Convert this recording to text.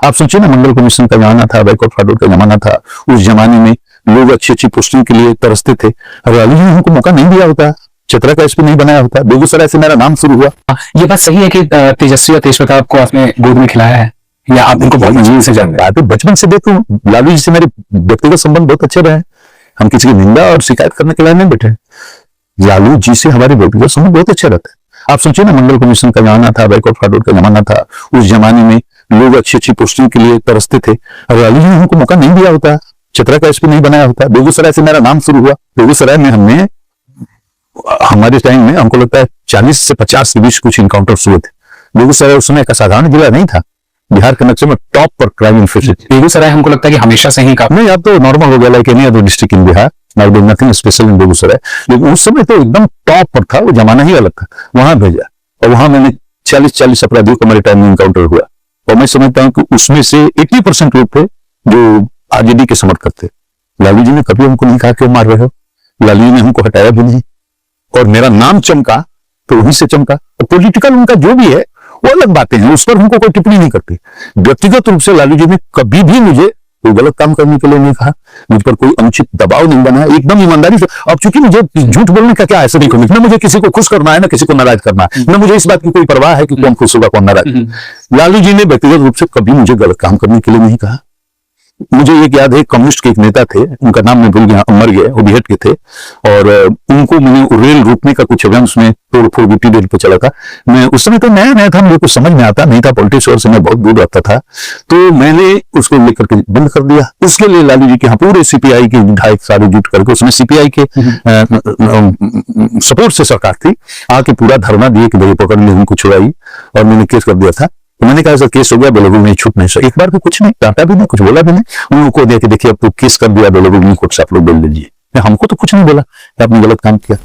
आप सोचिए ना, मंडल कमीशन का जमाना था, बैकवर्ड फॉरवर्ड का जमाना था। उस जमाने में लोग अच्छी अच्छी पोस्टिंग के लिए तरसते थे। लालू जी ने हमको मौका नहीं दिया होता, चतरा का एसपी नहीं बनाया होता, बेगूसराय से मेरा नाम शुरू हुआ। ये बात सही है कि तेजस्वी और तेज प्रताप को आपने गोद में खिलाया है, या आप उनको बहुत नजदीक से जानते हैं? बचपन से देखो, लालू जी से मेरे व्यक्तिगत संबंध बहुत अच्छे रहे। हम किसी की निंदा और शिकायत करने के लिए नहीं बैठे। लालू जी से हमारे व्यक्तिगत संबंध बहुत अच्छे रहते हैं। आप सोचिए ना, मंडल कमीशन का जमाना था, बैकवर्ड फॉरवर्ड का जमाना था। उस जमाने में लोग अच्छी अच्छी पोस्टिंग के लिए तरसते थे। लालू जी ने हमको मौका नहीं दिया होता, चतरा का एसपी नहीं बनाया होता, बेगूसराय से मेरा नाम शुरू हुआ। बेगूसराय में हमने, हमारे टाइम में हमको लगता है 40 से 50 के बीच कुछ इनकाउंटर्स हुए थे। बेगूसराय उस समय का साधारण जिला नहीं था, बिहार के नक्शे में टॉप पर क्राइम इन्फेक्टेड। बेगूसराय हमको लगता है कि हमेशा से ही नहीं, अब तो नॉर्मल हो गया, like any other district in Bihar. Now there nothing special in Begusarai, लेकिन उस समय तो एकदम टॉप पर था, वो जमाना ही अलग था। वहां भेजा और वहां मैंने 40 अपराधियों को मेरे टाइम में इनकाउंटर हुआ। और मैं समझता हूं कि उसमें से 80% लोग थे जो आरजेडी के समर्थक थे। लालू जी ने कभी हमको नहीं कहा कि वो मार रहे हो, लालू जी ने हमको हटाया भी नहीं। और मेरा नाम चमका तो वहीं से चमका। पॉलिटिकल उनका जो भी है वो अलग बातें हैं, उस पर हमको कोई टिप्पणी नहीं करती। व्यक्तिगत रूप से लालू जी ने कभी भी मुझे कोई गलत काम करने के लिए नहीं कहा, मुझ पर कोई अनुचित दबाव नहीं बनाया, एकदम ईमानदारी से। अब चूंकि मुझे झूठ बोलने का क्या ऐसा नहीं करना, मुझे किसी को खुश करना है ना किसी को नाराज करना है, न मुझे इस बात की कोई परवाह है कि कौन खुश होगा कौन नाराज। लालू जी ने व्यक्तिगत रूप से कभी मुझे गलत काम करने के लिए नहीं कहा। मुझे एक याद है, कम्युनिस्ट के एक नेता थे, उनका नाम मैं भूल गया, मर गए, वो बिहार के थे। और उनको मैंने रेल रोकने का कुछ अभियान, उसमें तोड़ फोड़ गिट्टी रेल पे चला था। मैं उस समय तो नया नया था, मुझे कुछ समझ में आता नहीं था, पॉलिटिक्स और से मैं बहुत दूर रहता था, तो मैंने उसको लेकर के बंद कर दिया। उसके लिए लालू जी के यहाँ पूरे सीपीआई के विधायक सारे जुट करके, उसमें सीपीआई के सपोर्ट से सरकार थी, आके पूरा धरना दिए कि भाई पकड़ ले, उनको छुड़ाई, और मैंने केस कर दिया था। तो मैंने कहा सर केस हो गया, बेलोगुल नहीं, छूट नहीं सर। एक बार को कुछ नहीं डांटा भी नहीं, कुछ बोला भी नहीं। उन लोगों को देखिए अब तो केस कर दिया बेलोगुल कोर्ट से, आप लोग बोल लीजिए। हमको तो कुछ नहीं बोला, आपने गलत काम किया।